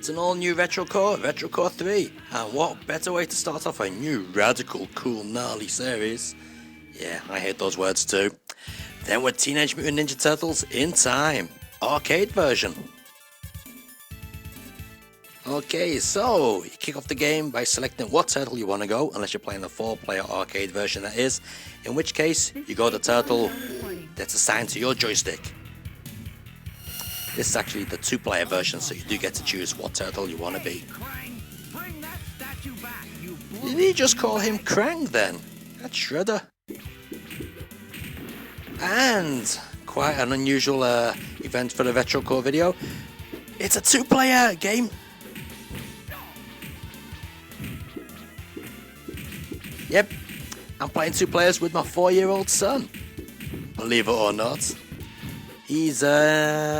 It's an all new Retro Core 3, and what better way to start off a new radical, cool, gnarly series? Yeah, I hate those words too. Then with Teenage Mutant Ninja Turtles in Time, arcade version. Okay, so you kick off the game by selecting what turtle you want to go, unless you're playing the 4-player arcade version that is, in which case you go the turtle that's assigned to your joystick. This is actually the 2-player version, so you do get to choose what turtle you want to be. Did he just call him Krang then? That's Shredder. And quite an unusual event for the Retro Core video. It's a 2-player game. Yep, I'm playing 2 players with my 4-year-old son. Believe it or not. He's,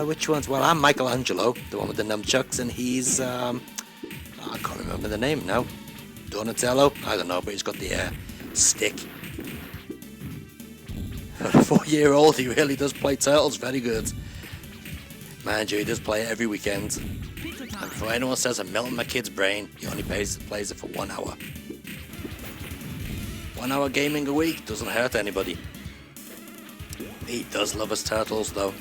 which ones? Well, I'm Michelangelo, the one with the nunchucks, and he's, I can't remember the name now. Donatello? I don't know, but he's got the stick. For a 4-year-old, he really does play Turtles very good. Mind you, he does play it every weekend. And for anyone who says I'm melting my kid's brain, he only plays it for 1 hour. 1 hour gaming a week doesn't hurt anybody. He does love his turtles though.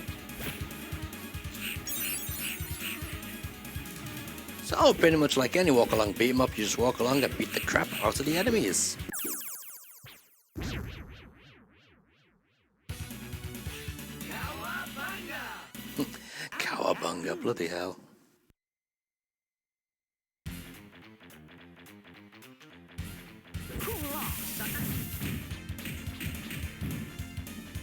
So pretty much like any walk along beat 'em up, you just walk along and beat the crap out of the enemies. Cowabunga, bloody hell.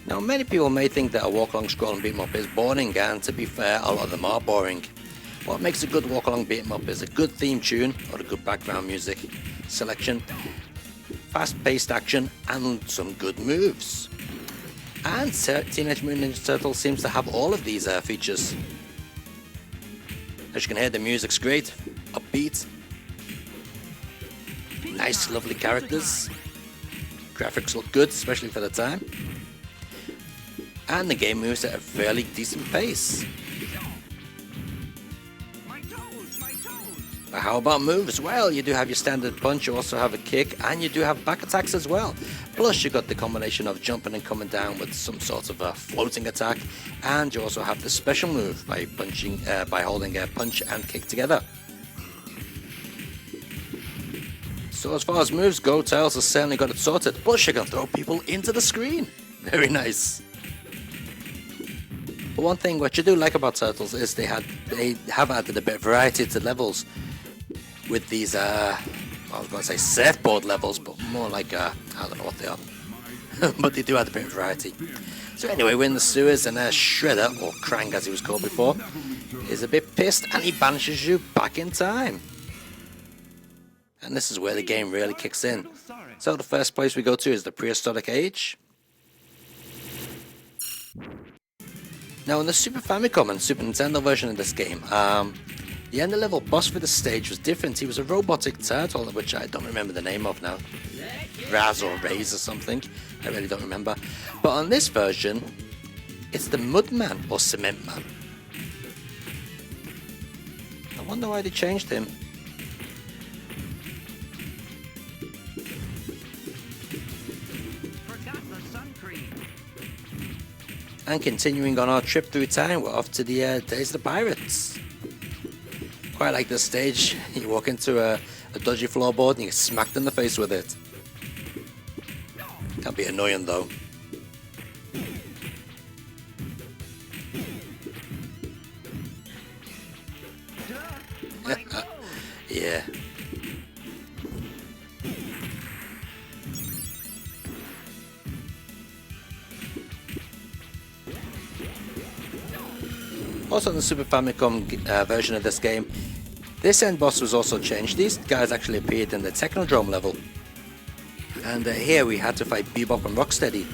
Now, many people may think that a walk-along scrolling beat-em-up is boring, and to be fair, a lot of them are boring. What makes a good walk-along beat-em-up is a good theme tune, or a good background music selection, fast-paced action, and some good moves. And Teenage Mutant Ninja Turtles seems to have all of these features. As you can hear, the music's great, upbeat, nice, lovely characters, graphics look good, especially for the time. And the game moves at a fairly decent pace. But how about moves? Well, you do have your standard punch, you also have a kick, and you do have back attacks as well. Plus you got the combination of jumping and coming down with some sort of a floating attack, and you also have the special move by holding a punch and kick together. So as far as moves go, Tails has certainly got it sorted. Plus you can throw people into the screen. Very nice. But one thing what you do like about Turtles is they have added a bit of variety to levels with these, I was going to say surfboard levels, but more like, I don't know what they are. But they do add a bit of variety. So anyway, we're in the sewers, and Shredder, or Krang as he was called before, is a bit pissed, and he banishes you back in time. And this is where the game really kicks in. So the first place we go to is the prehistoric age. Now in the Super Famicom and Super Nintendo version of this game, the end of level boss for the stage was different. He was a robotic turtle, which I don't remember the name of now. Raz or Raze or something, I really don't remember. But on this version, it's the Mudman or Cement Man. I wonder why they changed him. And continuing on our trip through time, we're off to the Days of the Pirates. Quite like this stage. You walk into a dodgy floorboard and you get smacked in the face with it. Can be annoying though. Yeah. Also in the Super Famicom version of this game, this end boss was also changed. These guys actually appeared in the Technodrome level. And here we had to fight Bebop and Rocksteady.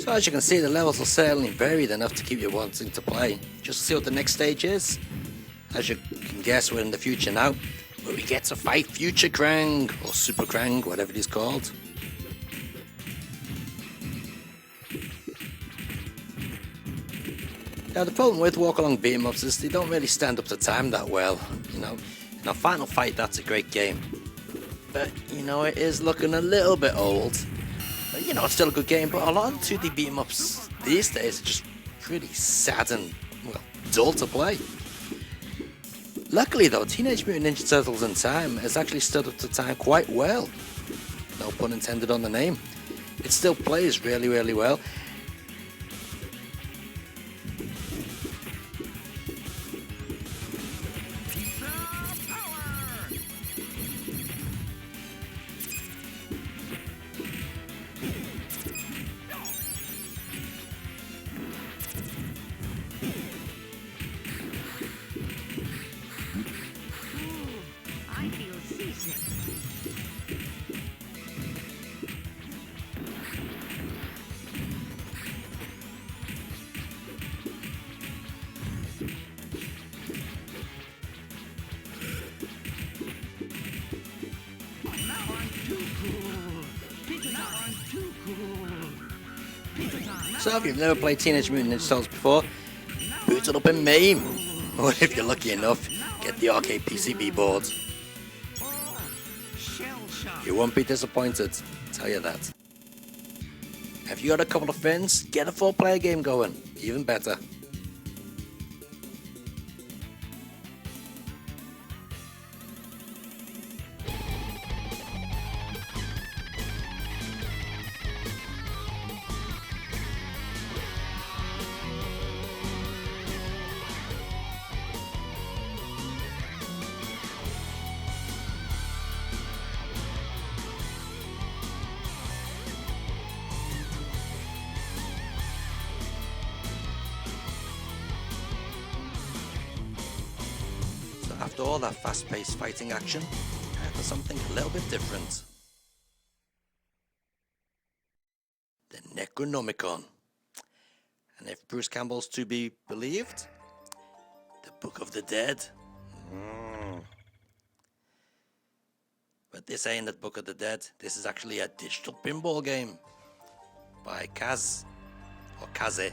So as you can see, the levels are certainly varied enough to keep you wanting to play. Just see what the next stage is. As you can guess, we're in the future now, where we get to fight Future Krang, or Super Krang, whatever it is called. Now the problem with walk-along beat-em-ups is they don't really stand up to time that well. You know, in a Final Fight, that's a great game. But, you know, it is looking a little bit old. But, you know, it's still a good game, but a lot of 2D beat-em-ups these days are just pretty sad and, well, dull to play. Luckily though, Teenage Mutant Ninja Turtles in Time has actually stood up to time quite well. No pun intended on the name. It still plays really, really well. So if you've never played Teenage Mutant Ninja Turtles before, boot it up in MAME. Or if you're lucky enough, get the arcade PCB board. You won't be disappointed, I'll tell you that. If you got a couple of friends, get a 4-player game going, even better. After all that fast-paced fighting action, time for something a little bit different. The Necronomicon. And if Bruce Campbell's to be believed, the Book of the Dead. But this ain't the Book of the Dead, this is actually a digital pinball game by Kaz, or Kaze,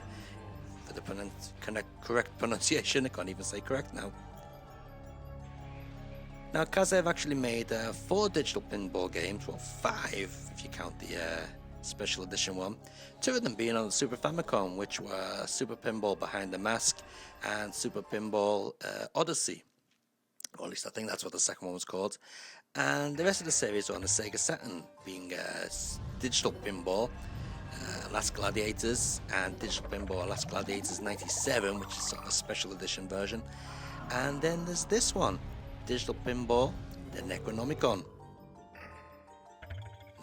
for the correct pronunciation. I can't even say correct now. Now, Kaze have actually made 4 digital pinball games, well 5 if you count the special edition one. 2 of them being on the Super Famicom, which were Super Pinball Behind the Mask and Super Pinball Odyssey. Or at least I think that's what the second one was called. And the rest of the series were on the Sega Saturn, being Digital Pinball, Last Gladiators, and Digital Pinball Last Gladiators 97, which is sort of a special edition version. And then there's this one, Digital Pinball, the Necronomicon.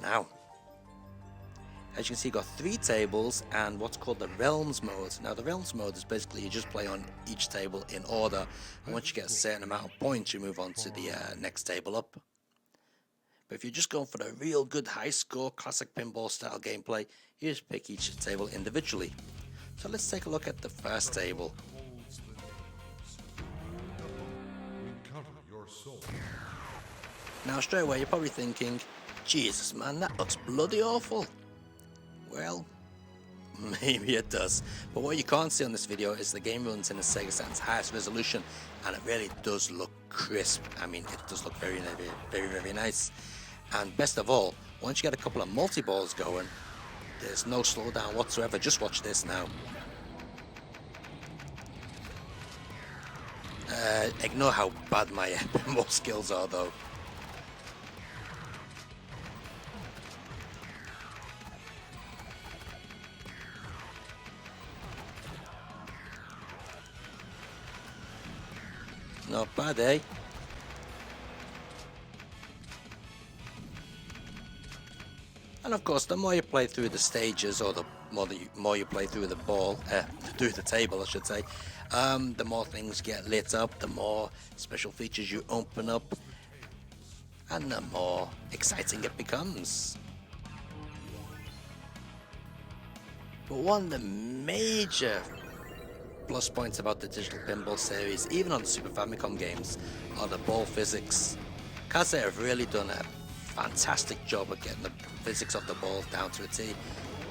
Now, as you can see, you've got 3 tables and what's called the Realms mode. Now, the Realms mode is basically you just play on each table in order, and once you get a certain amount of points, you move on to the next table up. But if you're just going for the real good high-score classic pinball style gameplay, you just pick each table individually. So let's take a look at the first table. Now straight away you're probably thinking, Jesus man, that looks bloody awful. Well, maybe it does, but what you can't see on this video is the game runs in the Sega Saturn's highest resolution, and it really does look crisp. I mean, it does look very, very, very nice. And best of all, once you get a couple of multi-balls going, there's no slowdown whatsoever. Just watch this now. Ignore how bad my pinball skills are though. Not bad, eh? And of course, the more you play through the stages, or the more you play through the ball, through the table, I should say, the more things get lit up, the more special features you open up, and the more exciting it becomes. But one of the major plus points about the digital pinball series, even on the Super Famicom games, are the ball physics. Kase have really done a fantastic job of getting the physics of the ball down to a T.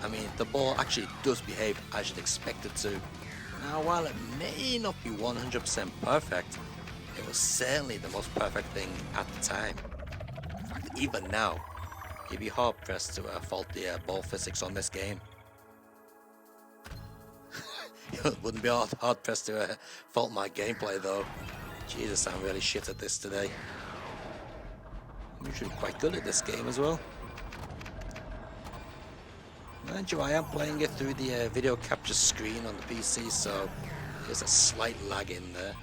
I mean, the ball actually does behave as you'd expect it to. Now, while it may not be 100% perfect, it was certainly the most perfect thing at the time. In fact, even now, you'd be hard pressed to fault the ball physics on this game. You wouldn't be hard pressed to fault my gameplay though. Jesus, I'm really shit at this today. I'm usually quite good at this game as well. Mind you, I am playing it through the video capture screen on the PC, so there's a slight lag in there.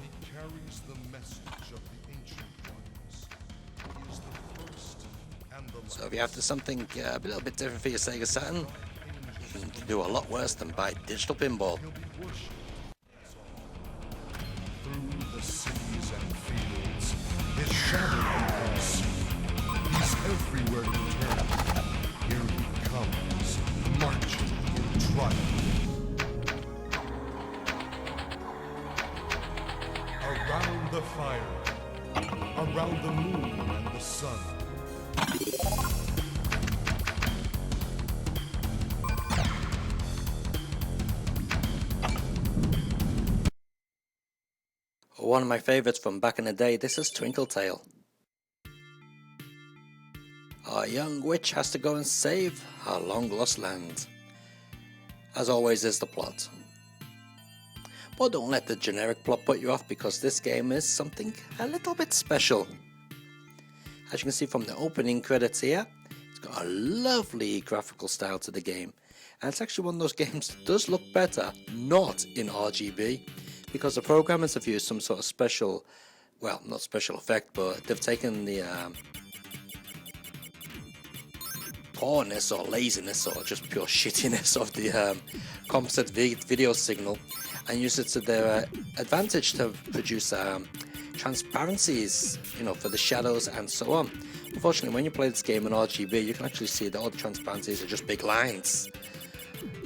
He carries the message of the ancient ones. He is the first and the last. So if you're after something a little bit different for your Sega Saturn, you can do a lot worse than buy digital pinball. He'll be worshipped. Through the cities and fields, his shadow you can see. He's everywhere you turn. Here he comes, marching in triumph. Around the fire, around the moon and the sun. One of my favourites from back in the day, this is Twinkle Tail. Our young witch has to go and save her long lost land. As always is the plot. But don't let the generic plot put you off, because this game is something a little bit special. As you can see from the opening credits here, it's got a lovely graphical style to the game. And it's actually one of those games that does look better not in RGB, because the programmers have used some sort of special, well, not special effect, but they've taken the poorness or laziness or just pure shittiness of the composite video signal and used it to their advantage to produce transparencies, you know, for the shadows and so on. Unfortunately, when you play this game in RGB, you can actually see that all the transparencies are just big lines.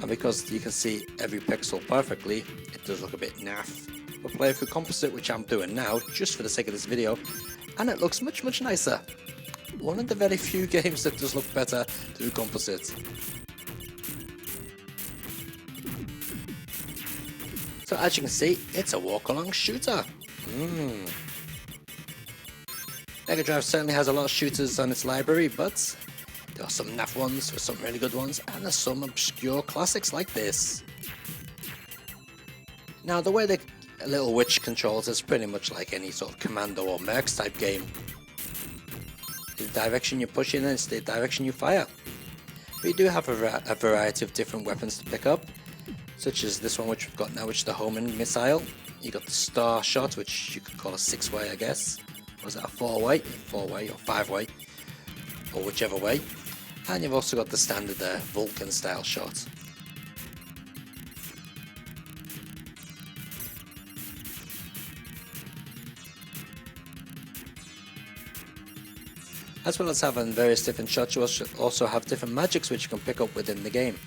And because you can see every pixel perfectly, it does look a bit naff. But play through composite, which I'm doing now, just for the sake of this video, and it looks much, much nicer. One of the very few games that does look better through composite. So as you can see, it's a walk-along shooter. Mega Drive certainly has a lot of shooters on its library, but there are some naff ones, there's some really good ones, and there's some obscure classics like this. Now, the way the little witch controls is pretty much like any sort of Commando or Mercs type game. The direction you push in is the direction you fire. But you do have a variety of different weapons to pick up, such as this one which we've got now, which is the homing missile. You got the star shot, which you could call a 6-way, I guess. Or is that a 4-way? 4-way or 5-way, or whichever way. And you've also got the standard Vulcan style shot. As well as having various different shots, you also have different magics which you can pick up within the game.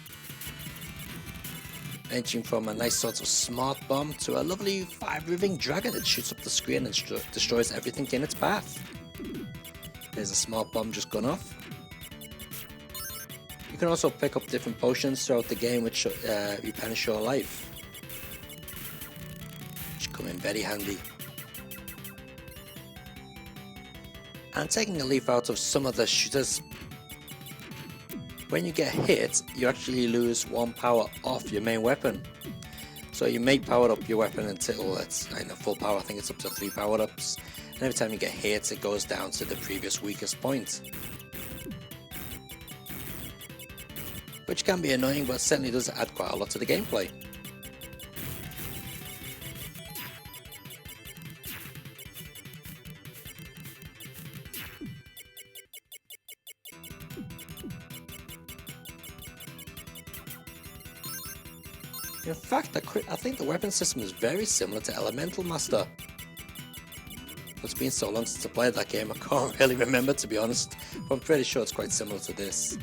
Ranging from a nice sort of smart bomb to a lovely fire-breathing dragon that shoots up the screen and destroys everything in its path. There's a smart bomb just gone off. You can also pick up different potions throughout the game which replenish your life, which come in very handy. And taking a leaf out of some of the shooters, when you get hit, you actually lose 1 power off your main weapon. So you may power up your weapon until it's full power. I think it's up to 3 power-ups. And every time you get hit, it goes down to the previous weakest point. Which can be annoying, but certainly does add quite a lot to the gameplay. In fact, I think the weapon system is very similar to Elemental Master. It's been so long since I played that game, I can't really remember, to be honest. But I'm pretty sure it's quite similar to this.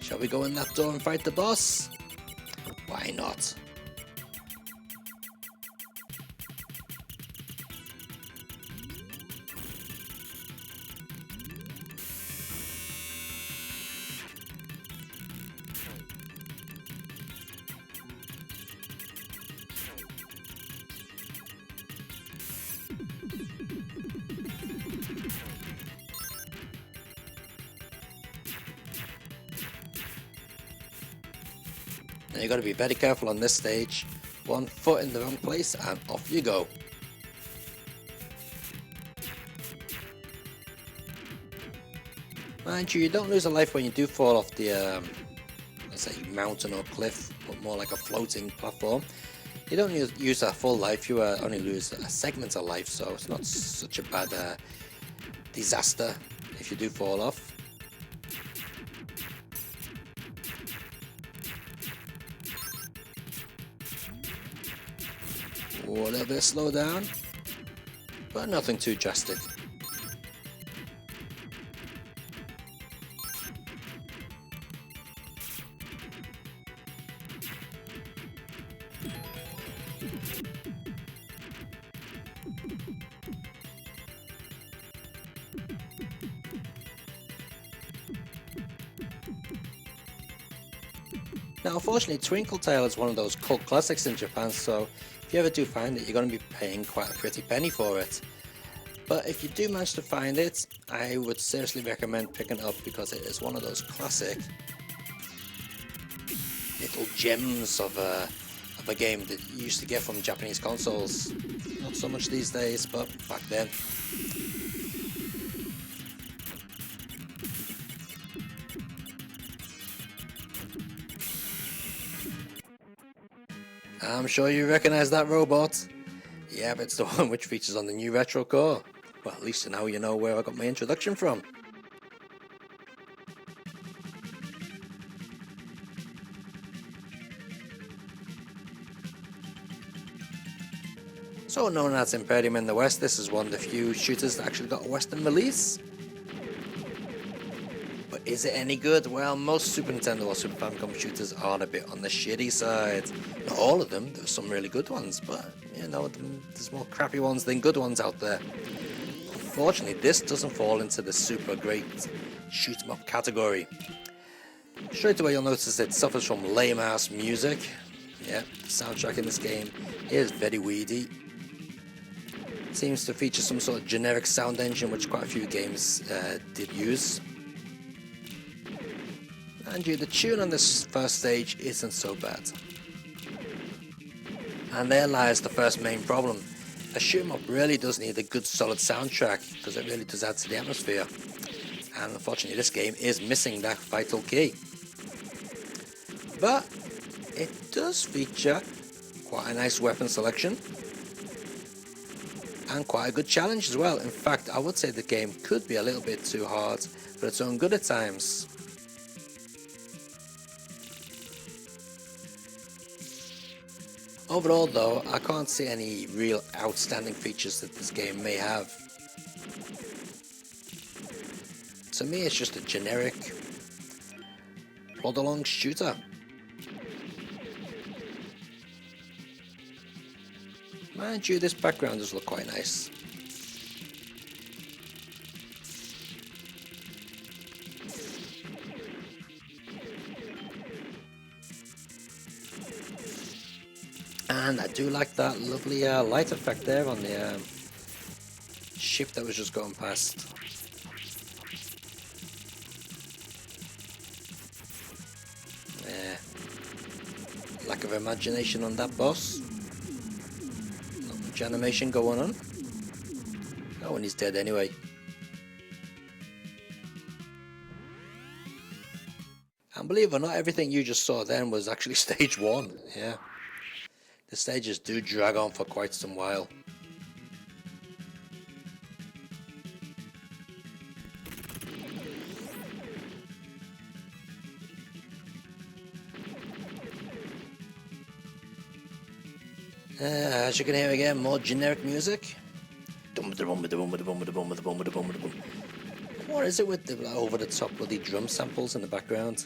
Shall we go in that door and fight the boss? Why not? Now you got to be very careful on this stage. One foot in the wrong place and off you go. Mind you, you don't lose a life when you do fall off the let's say mountain or cliff, but more like a floating platform. You don't use a full life, you only lose a segment of life, so it's not such a bad disaster if you do fall off. A little bit of slow down, but nothing too drastic. Now, unfortunately, Twinkle Tail is one of those cult classics in Japan, so if you ever do find it, you're going to be paying quite a pretty penny for it. But if you do manage to find it, I would seriously recommend picking it up because it is one of those classic little gems of a game that you used to get from Japanese consoles. Not so much these days, but back then. I'm sure you recognize that robot. Yeah, but it's the one which features on the new Retro Core. Well, at least now you know where I got my introduction from. So known as Imperium in the West, this is one of the few shooters that actually got a Western release. But is it any good? Well, most Super Nintendo or Super Famicom shooters are a bit on the shitty side. Not all of them, there's some really good ones, but you know, there's more crappy ones than good ones out there. Unfortunately, this doesn't fall into the super great shoot 'em up category. Straight away you'll notice it suffers from lame ass music. Yeah, the soundtrack in this game is very weedy. Seems to feature some sort of generic sound engine which quite a few games did use. And the tune on this first stage isn't so bad. And there lies the first main problem. A shoot 'em up really does need a good solid soundtrack because it really does add to the atmosphere. And unfortunately this game is missing that vital key. But it does feature quite a nice weapon selection. And quite a good challenge as well. In fact, I would say the game could be a little bit too hard for its own good at times. Overall though, I can't see any real outstanding features that this game may have. To me it's just a generic plod along shooter. Mind you, this background does look quite nice. And I do like that lovely light effect there on the ship that was just going past. Lack of imagination on that boss. Not much animation going on. Oh, and he's dead anyway. And believe it or not, everything you just saw then was actually stage 1. Yeah. The stages do drag on for quite some while. As you can hear again, more generic music. What is it with the over-the-top bloody drum samples in the background?